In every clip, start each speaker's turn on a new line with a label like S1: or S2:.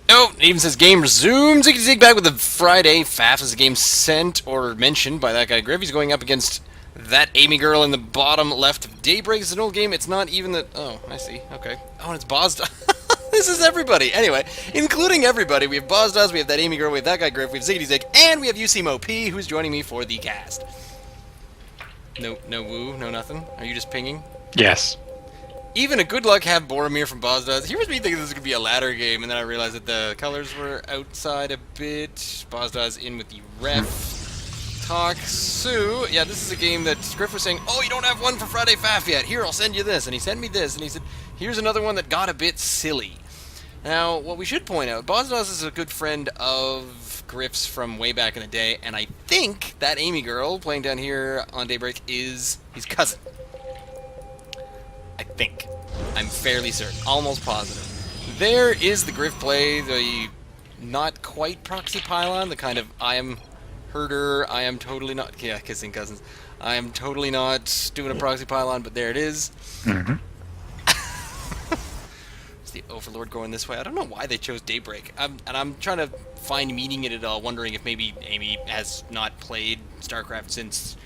S1: Oh, it even says game resumed. Zig back with the Friday. Faff is a game sent or mentioned by that guy Griff. He's going up against thatamygirl in the bottom left of Daybreak. It's an old game. It's not even the... Oh, I see. Okay. Oh, and it's Bozda. This is everybody. Anyway, including everybody. We have Bozdas, we have thatamygirl, we have that guy Griff, we have Zig, and we have YouSeemOP, who's joining me for the cast. No woo, no nothing. Are you just pinging?
S2: Yes.
S1: Even a good luck have Boromir from Bozdas. Here was me thinking this was going to be a ladder game, and then I realized that the colors were outside a bit. Bozdas in with the ref. Taksu. Yeah, this is a game that Griff was saying, oh, you don't have one for Friday Faff yet. Here, I'll send you this. And he sent me this, and he said, here's another one that got a bit silly. Now, what we should point out, Bozdas is a good friend of Griff's from way back in the day, and I think thatamygirl playing down here on Daybreak is his cousin. I think. I'm fairly certain. Almost positive. There is the Griff play, the not quite proxy pylon, the kind of I am herder, I am totally not... Yeah, kissing cousins. I am totally not doing a proxy pylon, but there it is.
S2: Mm-hmm.
S1: Is the Overlord going this way? I don't know why they chose Daybreak. And I'm trying to find meaning in it all, wondering if maybe Amy has not played StarCraft since...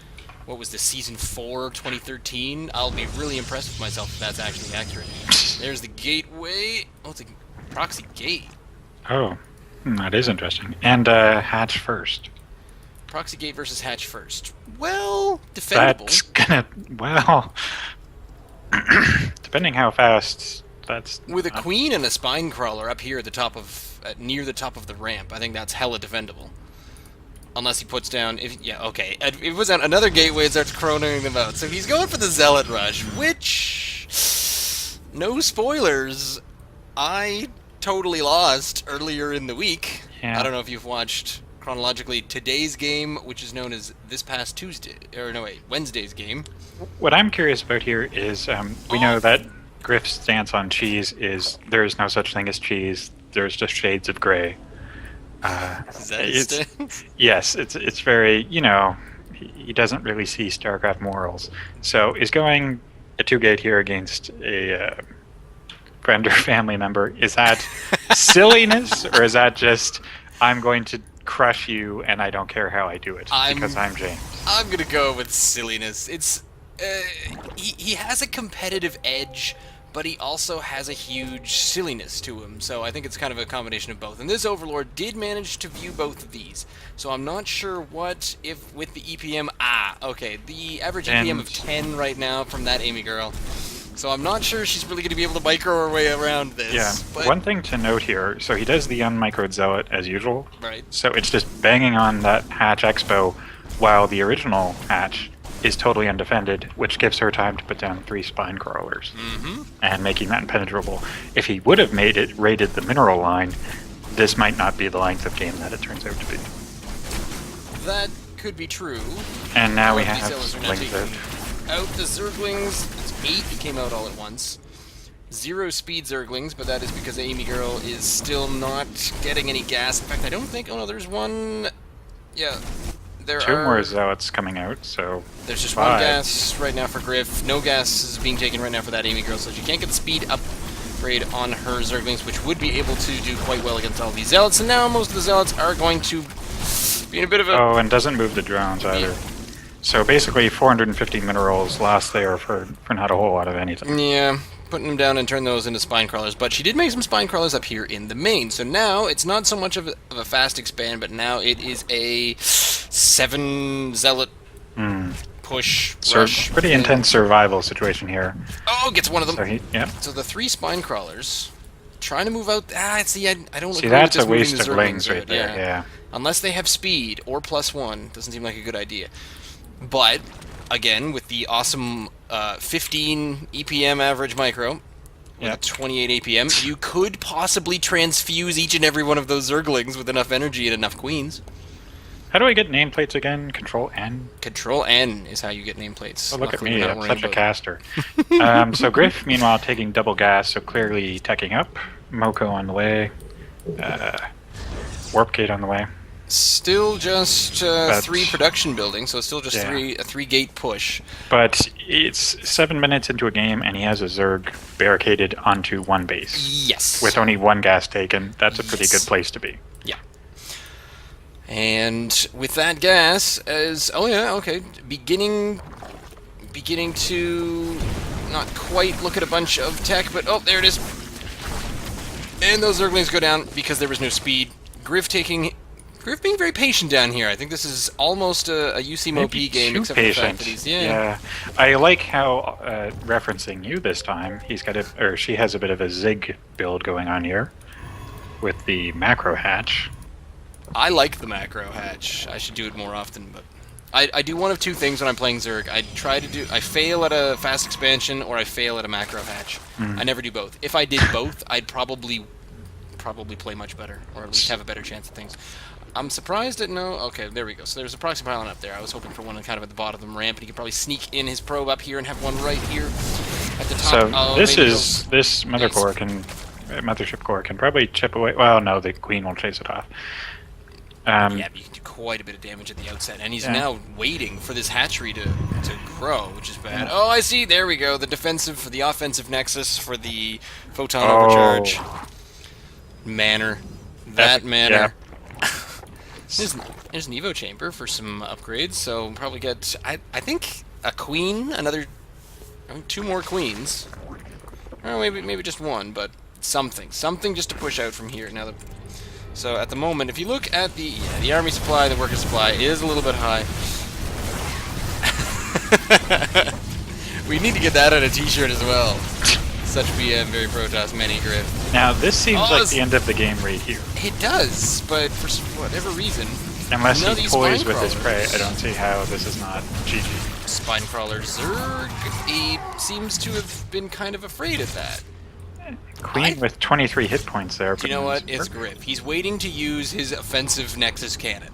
S1: What was this, Season 4, 2013? I'll be really impressed with myself if that's actually accurate. There's the gateway. Oh, it's a proxy gate.
S2: Oh, that is interesting. And hatch first.
S1: Proxy gate versus hatch first. Well, defendable.
S2: That's gonna... Well... depending how fast... That's...
S1: With a queen and a spine crawler up here at the top of... near the top of the ramp, I think that's hella defendable. Unless he puts down... Yeah, okay. If it was on another gateway, it starts chronoing them out. So he's going for the Zealot Rush, which... No spoilers. I totally lost earlier in the week.
S2: Yeah.
S1: I don't know if you've watched chronologically today's game, which is known as this past Tuesday... Or no, wait, Wednesday's game.
S2: What I'm curious about here is we know that Griff's stance on cheese is there is no such thing as cheese. There's just shades of gray.
S1: Is that his stance?
S2: Yes, it's very, you know, he doesn't really see StarCraft morals. So is going a 2-gate here against a friend or family member, is that silliness, or is that just, I'm going to crush you and I don't care how I do it because I'm James?
S1: I'm going to go with silliness. It's he has a competitive edge, but he also has a huge silliness to him, so I think it's kind of a combination of both. And this Overlord did manage to view both of these, so I'm not sure what, if with the EPM... Ah, okay, the average EPM of 10 right now from thatamygirl, so I'm not sure she's really going to be able to micro her way around this.
S2: Yeah,
S1: but...
S2: one thing to note here, so he does the unmicroed Zealot as usual,
S1: right.
S2: So it's just banging on that hatch expo, while the original hatch is totally undefended, which gives her time to put down 3 spine crawlers, and making that impenetrable. If he would have made it, raided the mineral line, this might not be the length of game that it turns out to be.
S1: That could be true.
S2: And now we
S1: These
S2: have
S1: zealots are now
S2: Zerglings
S1: taking out the Zerglings. It's 8, he came out all at once. 0 speed Zerglings, but that is because thatamygirl is still not getting any gas. In fact, I don't think... Oh no, there's one... Yeah. There
S2: 2 more Zealots coming out, so...
S1: There's just
S2: 5.
S1: 1 gas right now for Griff. No gas is being taken right now for thatamygirl, so she can't get the speed upgrade on her Zerglings, which would be able to do quite well against all these Zealots. And now most of the Zealots are going to be in a bit of a...
S2: Oh, and doesn't move the drones either. Yeah. So basically 450 minerals lost there for not a whole lot of anything.
S1: Yeah, putting them down and turn those into spine crawlers. But she did make some spine crawlers up here in the main. So now it's not so much of a fast expand, but now it is a 7 Zealot push, rush.
S2: Pretty intense survival situation here.
S1: Oh, gets one of them.
S2: So,
S1: so the 3 spine crawlers trying to move out. See, I don't
S2: see,
S1: agree
S2: that's
S1: with this
S2: a waste of
S1: moving the
S2: lings right there. Yeah.
S1: Unless they have speed or +1, doesn't seem like a good idea. But again, with the awesome 15 EPM average micro, with a 28 APM, you could possibly transfuse each and every one of those Zerglings with enough energy and enough queens.
S2: How do I get nameplates again? Control N?
S1: Control N is how you get nameplates.
S2: Oh, look at me, I'm such a caster. So Griff, meanwhile, taking double gas, so clearly teching up. Moko on the way. Warp Gate on the way.
S1: Still just
S2: But-
S1: 3 production buildings, so it's still just
S2: Yeah.
S1: a 3-gate push.
S2: But it's 7 minutes into a game, and he has a Zerg barricaded onto one base.
S1: Yes.
S2: With only 1 gas taken. That's a pretty
S1: Yes.
S2: good place to be.
S1: Yeah. And with that gas, beginning to not quite look at a bunch of tech, but oh, there it is. And those Zerglings go down because there was no speed. Griff being very patient down here. I think this is almost a YouSeemOP game,
S2: Too
S1: except for the fact that he's
S2: yeah. I like how referencing you this time. She has a bit of a Zig build going on here with the macro hatch.
S1: I like the macro hatch. I should do it more often, but I do one of 2 things when I'm playing Zerg. I fail at a fast expansion or I fail at a macro hatch. I never do both. If I did both, I'd probably play much better, or at least have a better chance of things. I'm surprised at no... Okay, there we go. So there's a proxy pylon up there. I was hoping for one kind of at the bottom of the ramp, and he could probably sneak in his probe up here and have one right here at the top.
S2: So this mothership core can probably chip away. Well, no, the queen will chase it off.
S1: Yeah, but you can do quite a bit of damage at the outset, and he's now waiting for this hatchery to grow, which is bad. Oh, I see. There we go. The offensive nexus for the photon overcharge manor. That manor.
S2: Yeah.
S1: There's an Evo chamber for some upgrades, so we'll probably get, I think, a queen, 2 more queens. Or maybe just 1, but something just to push out from here. Now, so at the moment, if you look at the army supply, the worker supply is a little bit high. We need to get that on a t-shirt as well. Such BM, very Protoss, many griff.
S2: Now, this seems like the end of the game right here.
S1: It does, but for whatever reason...
S2: Unless he toys with his prey, I don't see how this is not GG.
S1: Spinecrawler Zerg, he seems to have been kind of afraid of that.
S2: Queen with 23 hit points there.
S1: You know what? It's Griff. He's waiting to use his offensive Nexus cannon.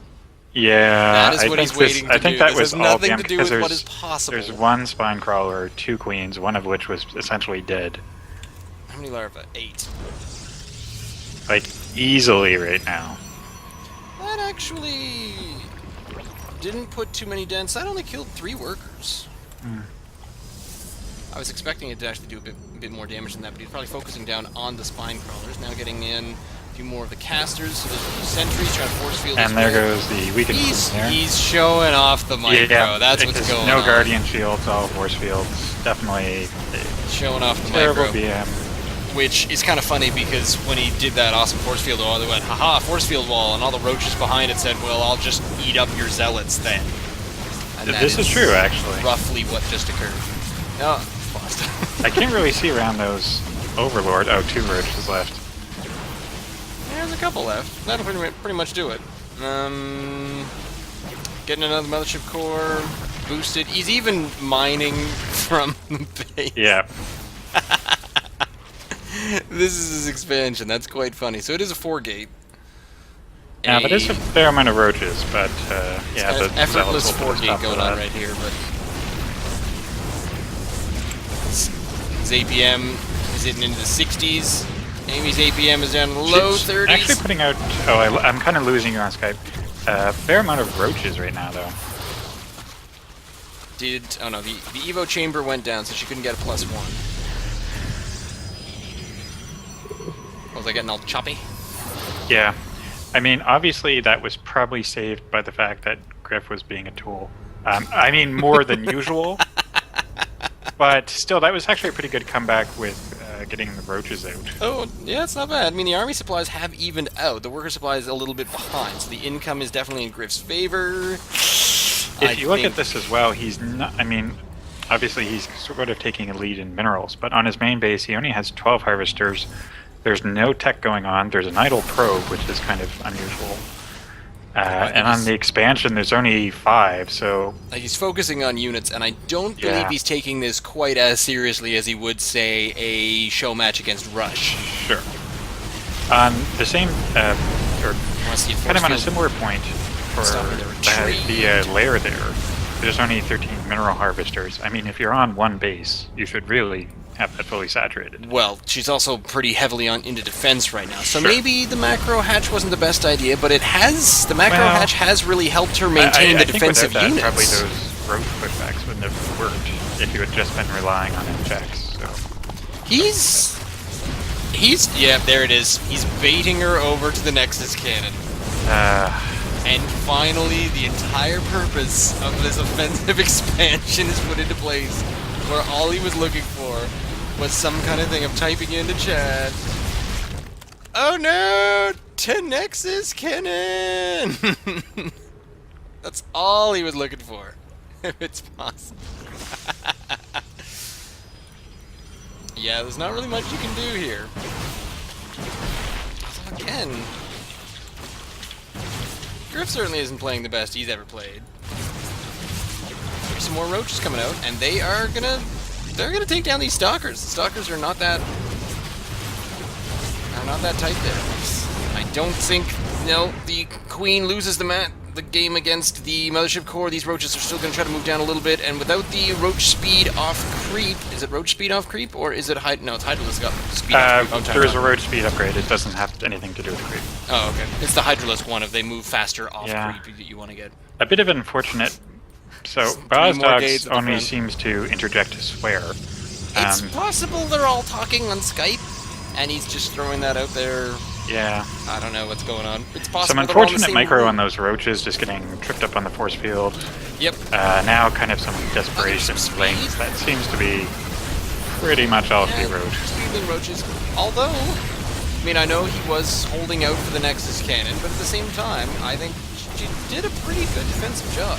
S2: Yeah,
S1: that is what he's waiting to do.
S2: I think that was
S1: all
S2: nothing
S1: to do with what is possible.
S2: There's 1 Spinecrawler, 2 queens, one of which was essentially dead.
S1: How many larvae? 8.
S2: Like, easily right now.
S1: That actually didn't put too many dents. That only killed 3 workers. I was expecting it to actually do a bit more damage than that, but he's probably focusing down on the Spinecrawlers. Now getting in a few more of the casters, so there's a few sentries trying to force field.
S2: And there goes the weakened there.
S1: He's showing off the micro.
S2: Yeah,
S1: that's what's going on.
S2: No guardian shields, all force fields. Definitely
S1: showing off the
S2: terrible
S1: micro.
S2: BM.
S1: Which is kind of funny because when he did that awesome force field wall, they went, haha, force field wall, and all the roaches behind it said, well, I'll just eat up your zealots then. And
S2: This is true, actually.
S1: Roughly what just occurred. No, lost.
S2: I can't really see around those Overlord. Oh, 2 roaches left.
S1: There's a couple left. That'll pretty much do it. Getting another mothership core, boosted. He's even mining from the base.
S2: Yeah.
S1: This is his expansion. That's quite funny. So it is a 4-gate.
S2: Yeah, but it's a fair amount of roaches, but yeah,
S1: the effortless
S2: zealots will
S1: 4-gate going on right here, but his APM is hitting into the 60s. Amy's APM is down in the low 30s.
S2: Actually putting out... Oh, I'm kind of losing you on Skype. Fair amount of roaches right now, though.
S1: Oh no, the Evo chamber went down, so she couldn't get a +1. Was I getting all choppy?
S2: Yeah. I mean, obviously that was probably saved by the fact that Griff was being a tool. I mean, more than usual. But still, that was actually a pretty good comeback with getting the roaches out.
S1: Oh, yeah, it's not bad. I mean, the army supplies have evened out. The worker supply is a little bit behind, so the income is definitely in Griff's favor.
S2: If you look at this as well, he's not... I mean, obviously he's sort of taking a lead in minerals, but on his main base, he only has 12 harvesters. There's no tech going on. There's an idle probe, which is kind of unusual. And on the expansion, there's only 5, so...
S1: He's focusing on units, and I don't believe he's taking this quite as seriously as he would, say, a show match against Rush.
S2: Sure. On the same, or kind of on a similar point for the lair there, there's only 13 mineral harvesters. I mean, if you're on one base, you should really have that fully saturated.
S1: Well, she's also pretty heavily into defense right now, so maybe the macro hatch wasn't the best idea, but the macro hatch has really helped her maintain the defensive
S2: think without
S1: units.
S2: that, probably those roach pushbacks wouldn't have worked if you had just been relying on injects. So
S1: yeah, there it is. He's baiting her over to the Nexus cannon. And finally, the entire purpose of this offensive expansion is put into place, where all he was looking for was some kind of thing of typing into chat. Oh no! To Nexus cannon! That's all he was looking for. If it's possible. Yeah, there's not really much you can do here. So again, Griff certainly isn't playing the best he's ever played. There's some more roaches coming out, and they're gonna take down these stalkers. The stalkers are not that tight there. I don't think the queen loses the game against the mothership core. These roaches are still going to try to move down a little bit, and without the roach speed off creep, is it roach speed off creep, or is it no, it's Hydralisk got speed off creep.
S2: There is a roach speed upgrade. It doesn't have anything to do with the creep.
S1: Oh, okay. It's the Hydralisk one if they move faster off creep that you want to get.
S2: A bit of an unfortunate. So Bozdogs only seems to interject to swear.
S1: It's possible they're all talking on Skype, and he's just throwing that out there.
S2: Yeah.
S1: I don't know what's going on. It's possible.
S2: Some unfortunate micro on those roaches, just getting tripped up on the force field.
S1: Yep.
S2: Now kind of some desperation links. That seems to be pretty much all three roaches.
S1: Speedling roaches. Although, I mean, I know he was holding out for the Nexus cannon, but at the same time, I think she did a pretty good defensive job.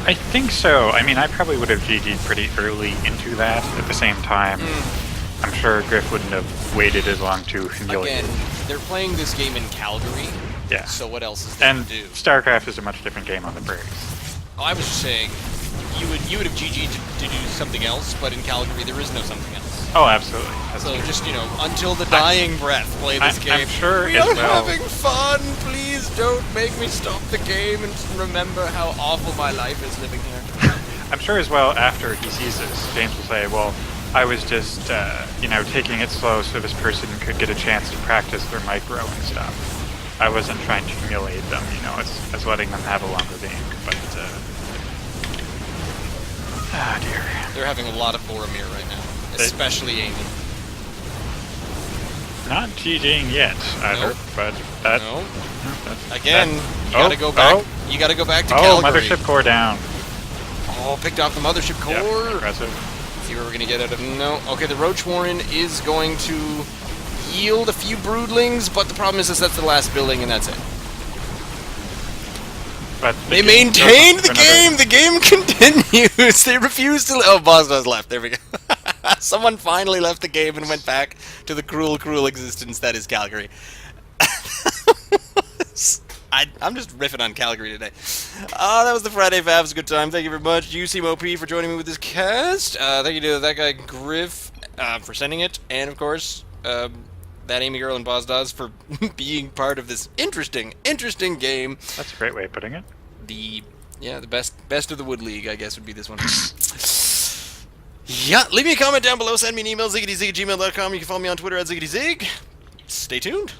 S2: I think so. I mean, I probably would have GG'd pretty early into that. At the same time, I'm sure Griff wouldn't have waited as long to humiliate.
S1: Again, they're playing this game in Calgary.
S2: Yeah.
S1: So what else is there to do?
S2: StarCraft is a much different game on the prairies.
S1: Oh, I was just saying, you would have GG'd to do something else, but in Calgary there is no something else.
S2: Oh, absolutely. That's
S1: so
S2: true.
S1: just, until the dying breath, play this game.
S2: I'm sure
S1: we are having fun. Please don't make me stop the game and remember how awful my life is living here.
S2: I'm sure as well, after he sees this, James will say, well, I was just, taking it slow so this person could get a chance to practice their micro and stuff. I wasn't trying to humiliate them, I was letting them have a longer game, but, dear.
S1: They're having a lot of Boromir right now, especially Amy.
S2: Not GGing yet, either, but that...
S1: No. Again, you gotta go back. You gotta go back to
S2: Calgary.
S1: Calgary.
S2: Mothership core down.
S1: Oh, picked off the mothership core.
S2: Yep, impressive.
S1: See what we're gonna get out of. No. Okay, the Roach Warren is going to yield a few broodlings, but the problem is that's the last building, and that's it.
S2: But
S1: they maintained the game. The game continues. They refuse to. Oh, Bozdogs left. There we go. Someone finally left the game and went back to the cruel, cruel existence that is Calgary. I'm just riffing on Calgary today. That was the Friday Faff. It was a good time. Thank you very much, YouSeemOP, for joining me with this cast. Thank you to that guy Griff for sending it, and of course, thatamygirl and Bozdogs for being part of this interesting game.
S2: That's a great way of putting it.
S1: The best of the Wood League, I guess, would be this one. Yeah, leave me a comment down below. Send me an email, ziggityzig@gmail.com. You can follow me on Twitter @ziggityzig. Stay tuned.